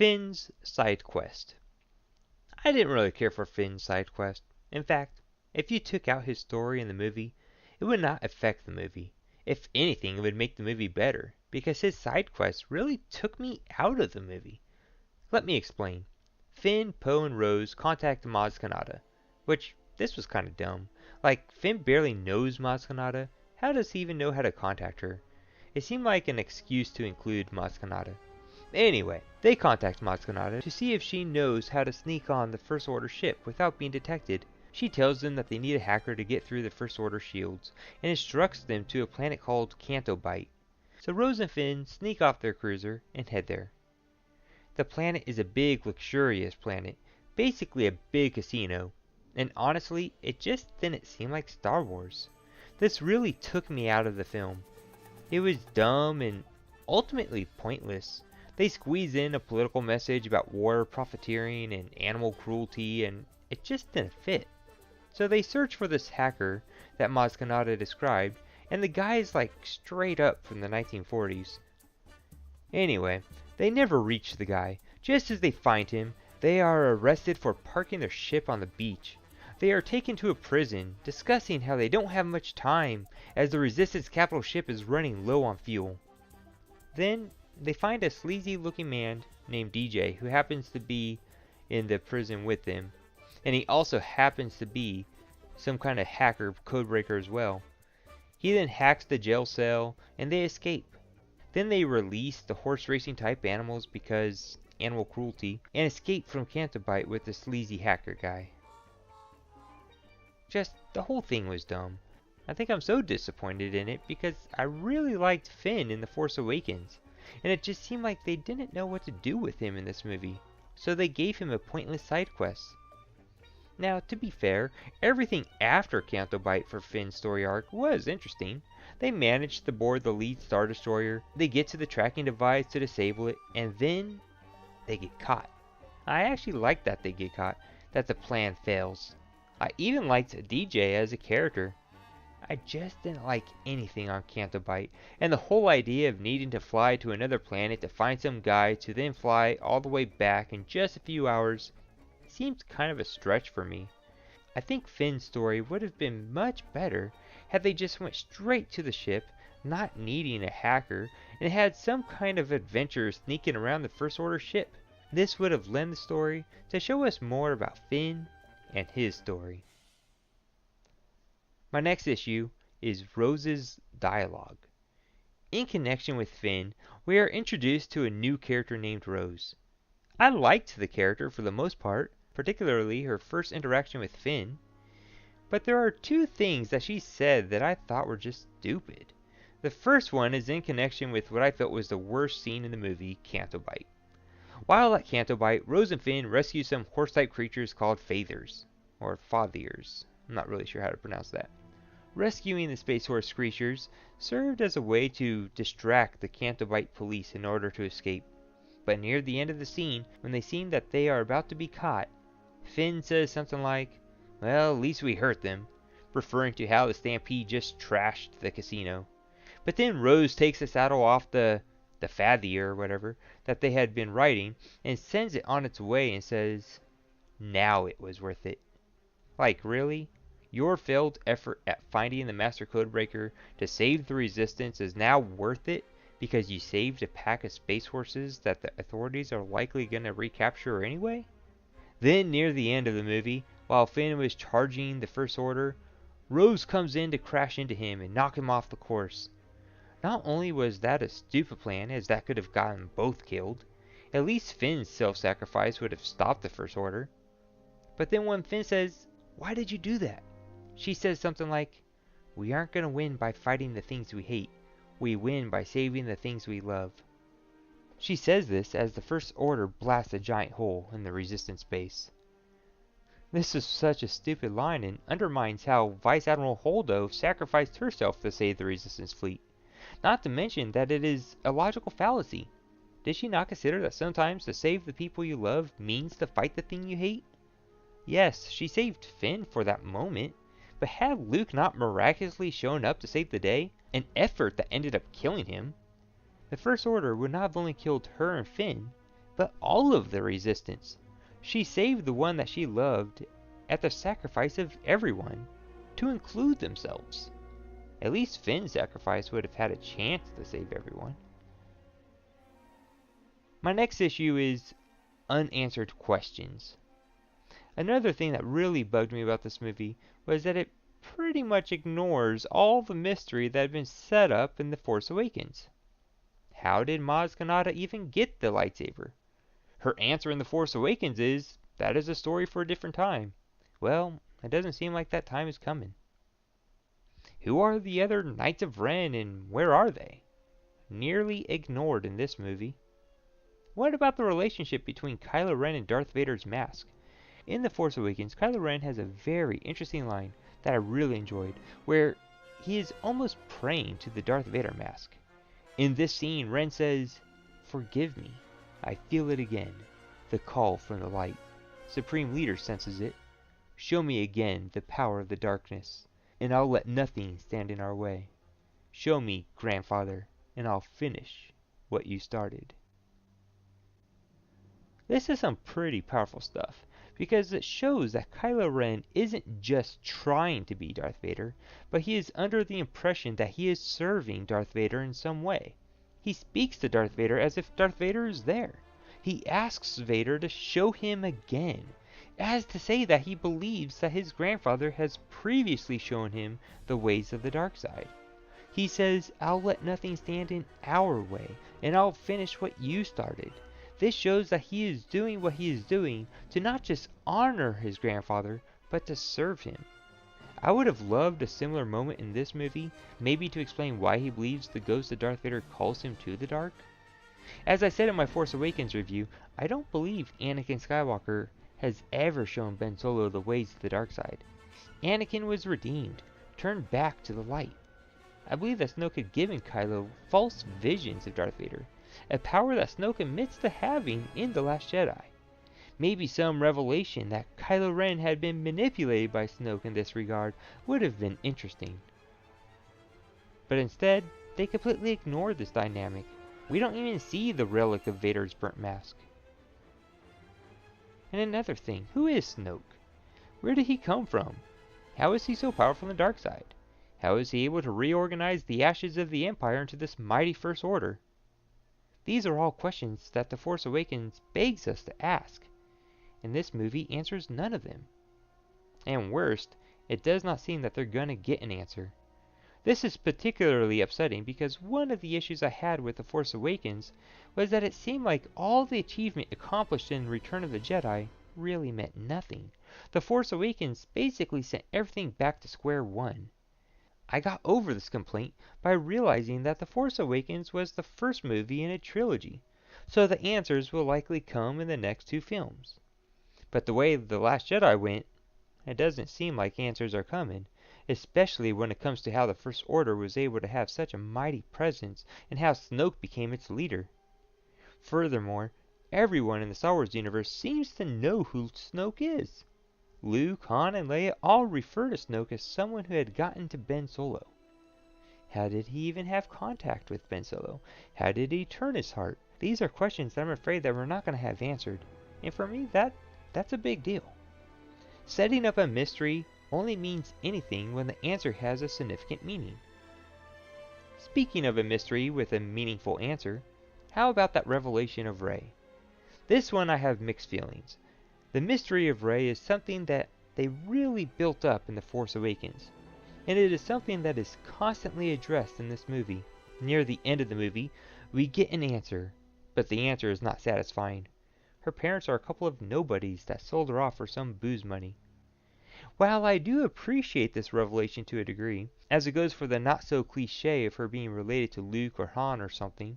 Finn's side quest. I didn't really care for Finn's side quest. In fact, if you took out his story in the movie, it would not affect the movie. If anything, it would make the movie better, because his side quest really took me out of the movie. Let me explain. Finn, Poe, and Rose contact Maz Kanata, which, this was kinda dumb. Like, Finn barely knows Maz Kanata. How does he even know how to contact her? It seemed like an excuse to include Maz Kanata. Anyway, they contact Maz Kanata to see if she knows how to sneak on the First Order ship without being detected. She tells them that they need a hacker to get through the First Order shields, and instructs them to a planet called Canto Bight. So Rose and Finn sneak off their cruiser and head there. The planet is a big, luxurious planet, basically a big casino, and honestly, it just didn't seem like Star Wars. This really took me out of the film. It was dumb and ultimately pointless. They squeeze in a political message about war, profiteering, and animal cruelty, and it just didn't fit. So they search for this hacker that Maz Kanata described, and the guy is like straight up from the 1940s. Anyway, they never reach the guy. Just as they find him, they are arrested for parking their ship on the beach. They are taken to a prison, discussing how they don't have much time, as the Resistance capital ship is running low on fuel. Then, they find a sleazy looking man named DJ who happens to be in the prison with them, and he also happens to be some kind of hacker codebreaker as well. He then hacks the jail cell and they escape. Then they release the horse racing type animals because animal cruelty, and escape from Canto Bight with the sleazy hacker guy. Just, the whole thing was dumb. I think I'm so disappointed in it because I really liked Finn in The Force Awakens, and it just seemed like they didn't know what to do with him in this movie, so they gave him a pointless side quest. Now, to be fair, everything after Canto Bight for Finn's story arc was interesting. They managed to board the lead Star Destroyer, they get to the tracking device to disable it, and then they get caught. I actually like that they get caught, that the plan fails. I even liked DJ as a character. I just didn't like anything on Canto Bight, and the whole idea of needing to fly to another planet to find some guy to then fly all the way back in just a few hours seems kind of a stretch for me. I think Finn's story would have been much better had they just went straight to the ship, not needing a hacker, and had some kind of adventure sneaking around the First Order ship. This would have lent the story to show us more about Finn and his story. My next issue is Rose's dialogue. In connection with Finn, we are introduced to a new character named Rose. I liked the character for the most part, particularly her first interaction with Finn, but there are two things that she said that I thought were just stupid. The first one is in connection with what I felt was the worst scene in the movie, Canto Bight. While at Canto Bight, Rose and Finn rescue some horse-type creatures called Fathers, or Fathiers. I'm not really sure how to pronounce that. Rescuing the Space Horse creatures served as a way to distract the Canto Bight police in order to escape. But near the end of the scene, when they seem that they are about to be caught, Finn says something like, "Well, at least we hurt them," referring to how the Stampede just trashed the casino. But then Rose takes the saddle off the Fathier or whatever that they had been riding and sends it on its way and says, "Now it was worth it." Like, really? Your failed effort at finding the Master Codebreaker to save the Resistance is now worth it because you saved a pack of space horses that the authorities are likely going to recapture anyway? Then, near the end of the movie, while Finn was charging the First Order, Rose comes in to crash into him and knock him off the course. Not only was that a stupid plan, as that could have gotten both killed, at least Finn's self-sacrifice would have stopped the First Order. But then when Finn says, "Why did you do that?" she says something like, "We aren't going to win by fighting the things we hate. We win by saving the things we love." She says this as the First Order blasts a giant hole in the Resistance base. This is such a stupid line and undermines how Vice Admiral Holdo sacrificed herself to save the Resistance fleet. Not to mention that it is a logical fallacy. Did she not consider that sometimes to save the people you love means to fight the thing you hate? Yes, she saved Finn for that moment, but had Luke not miraculously shown up to save the day, an effort that ended up killing him, the First Order would not have only killed her and Finn, but all of the resistance. She saved the one that she loved at the sacrifice of everyone, to include themselves. At least Finn's sacrifice would have had a chance to save everyone. My next issue is unanswered questions. Another thing that really bugged me about this movie was that it pretty much ignores all the mystery that had been set up in The Force Awakens. How did Maz Kanata even get the lightsaber? Her answer in The Force Awakens is, that is a story for a different time. Well, it doesn't seem like that time is coming. Who are the other Knights of Ren and where are they? Nearly ignored in this movie. What about the relationship between Kylo Ren and Darth Vader's mask? In The Force Awakens, Kylo Ren has a very interesting line that I really enjoyed, where he is almost praying to the Darth Vader mask. In this scene, Ren says, "Forgive me, I feel it again, the call from the light. Supreme Leader senses it. Show me again the power of the darkness, and I'll let nothing stand in our way. Show me, Grandfather, and I'll finish what you started." This is some pretty powerful stuff, because it shows that Kylo Ren isn't just trying to be Darth Vader, but he is under the impression that he is serving Darth Vader in some way. He speaks to Darth Vader as if Darth Vader is there. He asks Vader to show him again, as to say that he believes that his grandfather has previously shown him the ways of the dark side. He says, "I'll let nothing stand in our way, and I'll finish what you started." This shows that he is doing what he is doing to not just honor his grandfather, but to serve him. I would have loved a similar moment in this movie, maybe to explain why he believes the ghost of Darth Vader calls him to the dark. As I said in my Force Awakens review, I don't believe Anakin Skywalker has ever shown Ben Solo the ways of the dark side. Anakin was redeemed, turned back to the light. I believe that Snoke had given Kylo false visions of Darth Vader, a power that Snoke admits to having in The Last Jedi. Maybe some revelation that Kylo Ren had been manipulated by Snoke in this regard would have been interesting. But instead, they completely ignored this dynamic. We don't even see the relic of Vader's burnt mask. And another thing, who is Snoke? Where did he come from? How is he so powerful in the dark side? How is he able to reorganize the ashes of the Empire into this mighty First Order? These are all questions that The Force Awakens begs us to ask, and this movie answers none of them. And worst, it does not seem that they're gonna get an answer. This is particularly upsetting because one of the issues I had with The Force Awakens was that it seemed like all the achievement accomplished in Return of the Jedi really meant nothing. The Force Awakens basically sent everything back to square one. I got over this complaint by realizing that The Force Awakens was the first movie in a trilogy, so the answers will likely come in the next two films. But the way The Last Jedi went, it doesn't seem like answers are coming, especially when it comes to how the First Order was able to have such a mighty presence and how Snoke became its leader. Furthermore, everyone in the Star Wars universe seems to know who Snoke is. Luke, Han, and Leia all refer to Snoke as someone who had gotten to Ben Solo. How did he even have contact with Ben Solo? How did he turn his heart? These are questions that I'm afraid that we're not going to have answered, and for me, that's a big deal. Setting up a mystery only means anything when the answer has a significant meaning. Speaking of a mystery with a meaningful answer, how about that revelation of Rey? This one I have mixed feelings. The mystery of Rey is something that they really built up in The Force Awakens, and it is something that is constantly addressed in this movie. Near the end of the movie, we get an answer, but the answer is not satisfying. Her parents are a couple of nobodies that sold her off for some booze money. While I do appreciate this revelation to a degree, as it goes for the not-so-cliché of her being related to Luke or Han or something,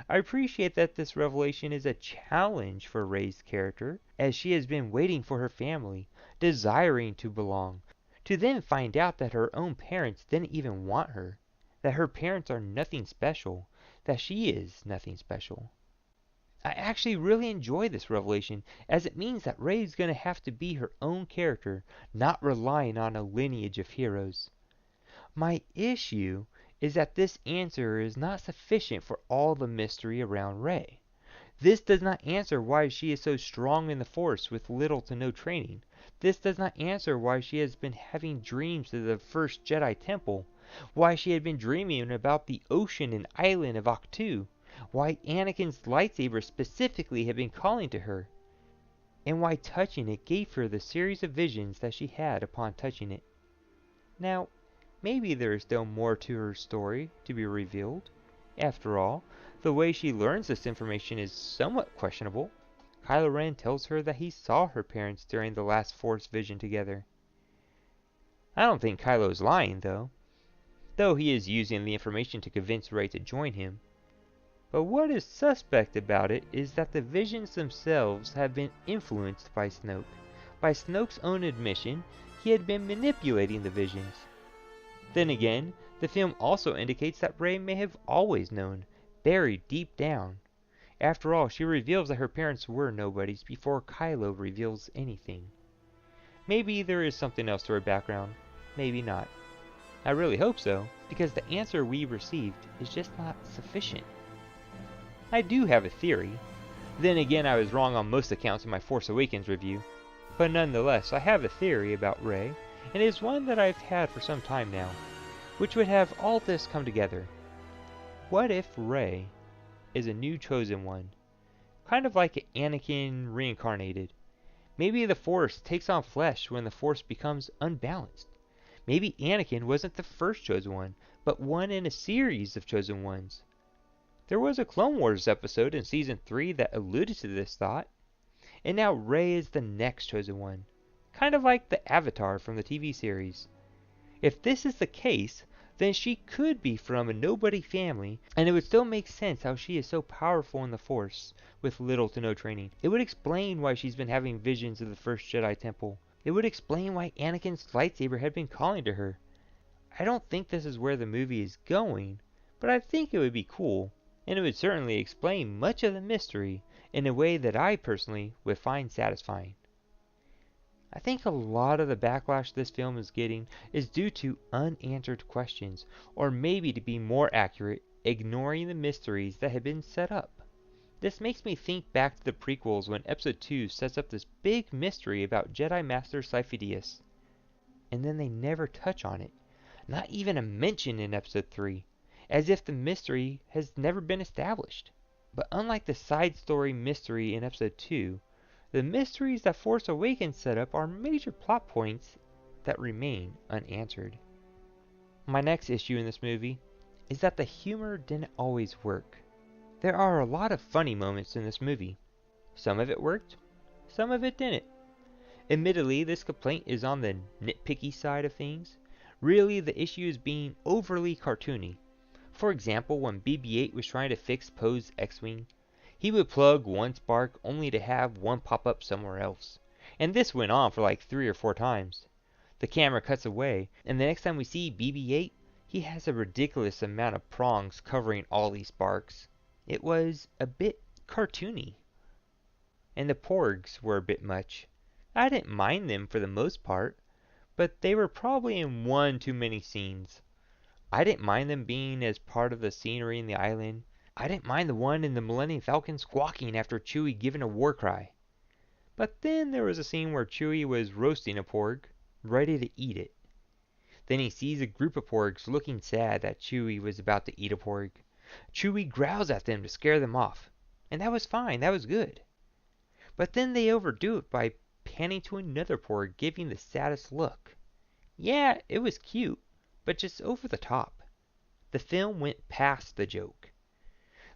I appreciate that this revelation is a challenge for Rey's character, as she has been waiting for her family, desiring to belong, to then find out that her own parents didn't even want her, that her parents are nothing special, that she is nothing special. I actually really enjoy this revelation, as it means that Rey is going to have to be her own character, not relying on a lineage of heroes. My issue is that this answer is not sufficient for all the mystery around Rey. This does not answer why she is so strong in the Force with little to no training. This does not answer why she has been having dreams of the first Jedi Temple, why she had been dreaming about the ocean and island of Ahch-To, why Anakin's lightsaber specifically had been calling to her, and why touching it gave her the series of visions that she had upon touching it. Now, maybe there is still more to her story to be revealed. After all, the way she learns this information is somewhat questionable. Kylo Ren tells her that he saw her parents during the last Force vision together. I don't think Kylo is lying, though he is using the information to convince Rey to join him. But what is suspect about it is that the visions themselves have been influenced by Snoke. By Snoke's own admission, he had been manipulating the visions. Then again, the film also indicates that Rey may have always known, buried deep down. After all, she reveals that her parents were nobodies before Kylo reveals anything. Maybe there is something else to her background, maybe not. I really hope so, because the answer we received is just not sufficient. I do have a theory. Then again, I was wrong on most accounts in my Force Awakens review. But nonetheless, I have a theory about Rey, and it is one that I've had for some time now, which would have all this come together. What if Rey is a new chosen one? Kind of like Anakin reincarnated. Maybe the Force takes on flesh when the Force becomes unbalanced. Maybe Anakin wasn't the first chosen one, but one in a series of chosen ones. There was a Clone Wars episode in Season 3 that alluded to this thought. And now Rey is the next chosen one. Kind of like the Avatar from the TV series. If this is the case, then she could be from a nobody family, and it would still make sense how she is so powerful in the Force, with little to no training. It would explain why she's been having visions of the first Jedi Temple. It would explain why Anakin's lightsaber had been calling to her. I don't think this is where the movie is going, but I think it would be cool, and it would certainly explain much of the mystery in a way that I personally would find satisfying. I think a lot of the backlash this film is getting is due to unanswered questions, or maybe to be more accurate, ignoring the mysteries that have been set up. This makes me think back to the prequels when Episode 2 sets up this big mystery about Jedi Master Sifo-Dyas, and then they never touch on it, not even a mention in Episode 3, as if the mystery has never been established. But unlike the side story mystery in Episode 2, the mysteries that Force Awakens set up are major plot points that remain unanswered. My next issue in this movie is that the humor didn't always work. There are a lot of funny moments in this movie. Some of it worked, some of it didn't. Admittedly, this complaint is on the nitpicky side of things. Really, the issue is being overly cartoony. For example, when BB-8 was trying to fix Poe's X-Wing, he would plug one spark only to have one pop up somewhere else. And this went on for like 3 or 4 times. The camera cuts away, and the next time we see BB-8, he has a ridiculous amount of prongs covering all these sparks. It was a bit cartoony. And the porgs were a bit much. I didn't mind them for the most part, but they were probably in one too many scenes. I didn't mind them being as part of the scenery in the island. I didn't mind the one in the Millennium Falcon squawking after Chewie giving a war cry. But then there was a scene where Chewie was roasting a porg, ready to eat it. Then he sees a group of porgs looking sad that Chewie was about to eat a porg. Chewie growls at them to scare them off. And that was fine, that was good. But then they overdo it by panning to another porg giving the saddest look. Yeah, it was cute, but just over the top. The film went past the joke.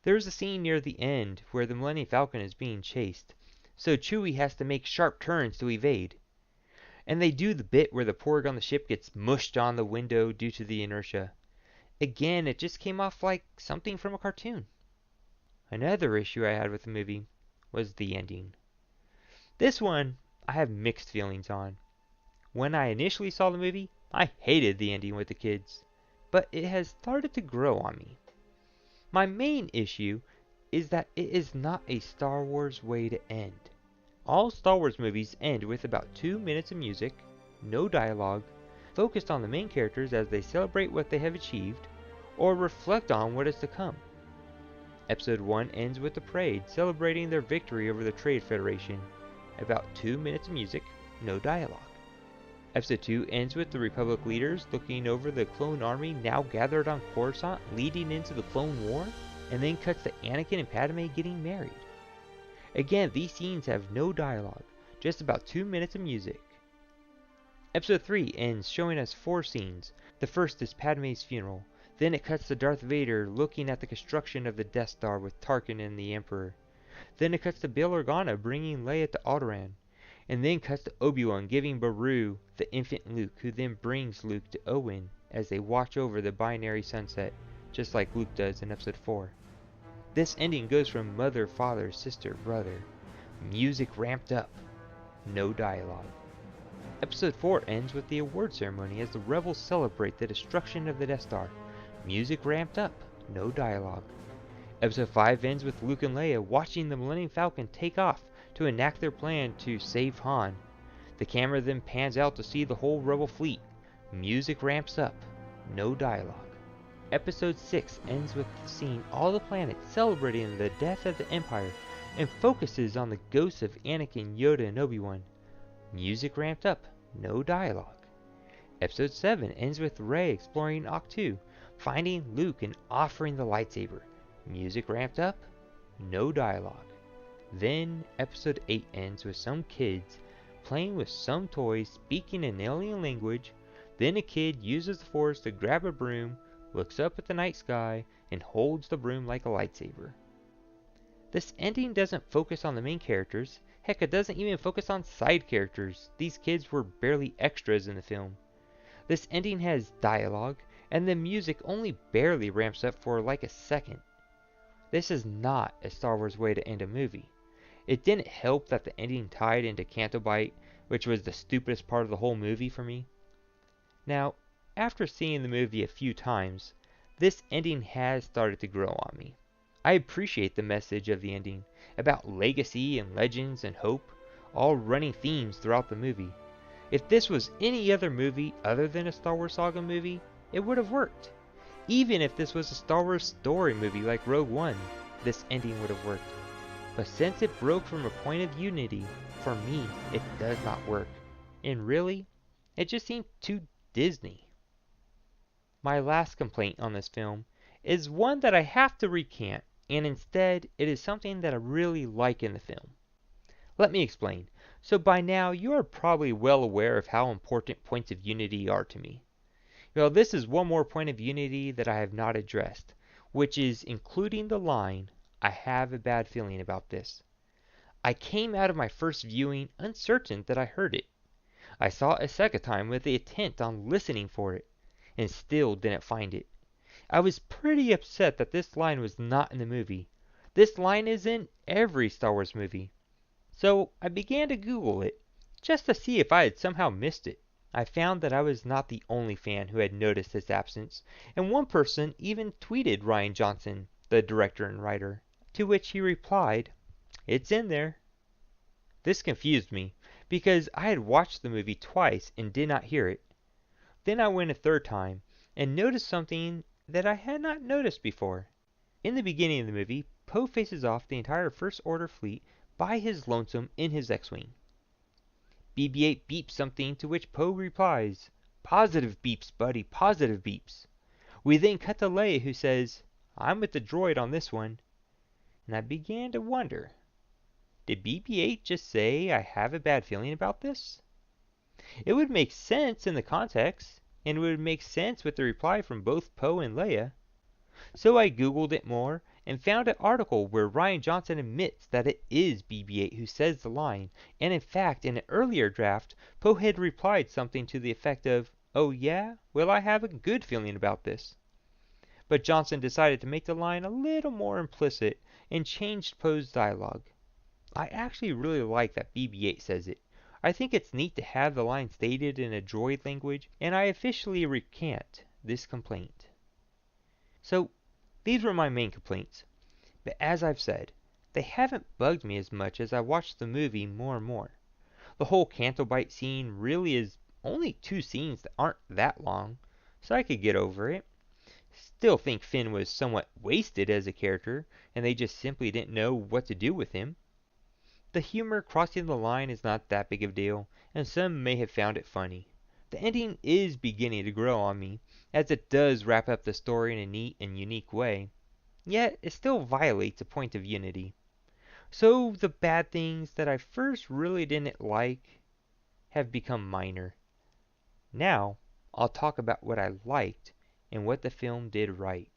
There is a scene near the end where the Millennium Falcon is being chased, so Chewie has to make sharp turns to evade. And they do the bit where the porg on the ship gets mushed on the window due to the inertia. Again, it just came off like something from a cartoon. Another issue I had with the movie was the ending. This one I have mixed feelings on. When I initially saw the movie, I hated the ending with the kids, but it has started to grow on me. My main issue is that it is not a Star Wars way to end. All Star Wars movies end with about 2 minutes of music, no dialogue, focused on the main characters as they celebrate what they have achieved, or reflect on what is to come. Episode 1 ends with the parade celebrating their victory over the Trade Federation. About 2 minutes of music, no dialogue. Episode 2 ends with the Republic leaders looking over the clone army now gathered on Coruscant leading into the Clone War, and then cuts to Anakin and Padme getting married. Again, these scenes have no dialogue, just about 2 minutes of music. Episode 3 ends showing us 4 scenes. The first is Padme's funeral. Then it cuts to Darth Vader looking at the construction of the Death Star with Tarkin and the Emperor. Then it cuts to Bail Organa bringing Leia to Alderaan. And then cuts to Obi-Wan giving Beru the infant Luke, who then brings Luke to Owen as they watch over the binary sunset, just like Luke does in Episode 4. This ending goes from mother, father, sister, brother. Music ramped up. No dialogue. Episode 4 ends with the award ceremony as the rebels celebrate the destruction of the Death Star. Music ramped up. No dialogue. Episode 5 ends with Luke and Leia watching the Millennium Falcon take off to enact their plan to save Han. The camera then pans out to see the whole rebel fleet. Music ramps up. No dialogue. Episode 6 ends with seeing all the planets celebrating the death of the Empire and focuses on the ghosts of Anakin, Yoda, and Obi-Wan. Music ramped up. No dialogue. Episode 7 ends with Rey exploring Ahch-To, finding Luke and offering the lightsaber. Music ramped up. No dialogue. Then Episode 8 ends with some kids playing with some toys speaking an alien language. Then a kid uses the Force to grab a broom, looks up at the night sky, and holds the broom like a lightsaber. This ending doesn't focus on the main characters. Heck, it doesn't even focus on side characters. These kids were barely extras in the film. This ending has dialogue, and the music only barely ramps up for like a second. This is not a Star Wars way to end a movie. It didn't help that the ending tied into Canto Bight, which was the stupidest part of the whole movie for me. Now, after seeing the movie a few times, this ending has started to grow on me. I appreciate the message of the ending, about legacy and legends and hope, all running themes throughout the movie. If this was any other movie other than a Star Wars Saga movie, it would have worked. Even if this was a Star Wars story movie like Rogue One, this ending would have worked. But since it broke from a point of unity, for me, it does not work. And really, it just seemed too Disney. My last complaint on this film is one that I have to recant, and instead, it is something that I really like in the film. Let me explain. So by now, you are probably well aware of how important points of unity are to me. Well, this is one more point of unity that I have not addressed, which is including the line, "I have a bad feeling about this." I came out of my first viewing uncertain that I heard it. I saw it a second time with the intent on listening for it, and still didn't find it. I was pretty upset that this line was not in the movie. This line is in every Star Wars movie. So I began to Google it, just to see if I had somehow missed it. I found that I was not the only fan who had noticed its absence, and one person even tweeted Rian Johnson, the director and writer, to which he replied, "It's in there." This confused me, because I had watched the movie twice and did not hear it. Then I went a third time, and noticed something that I had not noticed before. In the beginning of the movie, Poe faces off the entire First Order fleet by his lonesome in his X-Wing. BB-8 beeps something to which Poe replies, "Positive beeps, buddy, positive beeps." We then cut to Leia who says, "I'm with the droid on this one." And I began to wonder, did BB-8 just say I have a bad feeling about this? It would make sense in the context, and it would make sense with the reply from both Poe and Leia. So I googled it more, and found an article where Rian Johnson admits that it is BB-8 who says the line, and in fact in an earlier draft, Poe had replied something to the effect of, "Oh yeah? Well, I have a good feeling about this." But Johnson decided to make the line a little more implicit, and changed Poe's dialogue. I actually really like that BB-8 says it. I think it's neat to have the line stated in a droid language, and I officially recant this complaint. So, these were my main complaints. But as I've said, they haven't bugged me as much as I watched the movie more and more. The whole Canto Bight scene really is only 2 scenes that aren't that long, so I could get over it. Still think Finn was somewhat wasted as a character, and they just simply didn't know what to do with him. The humor crossing the line is not that big of a deal, and some may have found it funny. The ending is beginning to grow on me, as it does wrap up the story in a neat and unique way, yet it still violates a point of unity. So the bad things that I first really didn't like have become minor. Now, I'll talk about what I liked and what the film did right.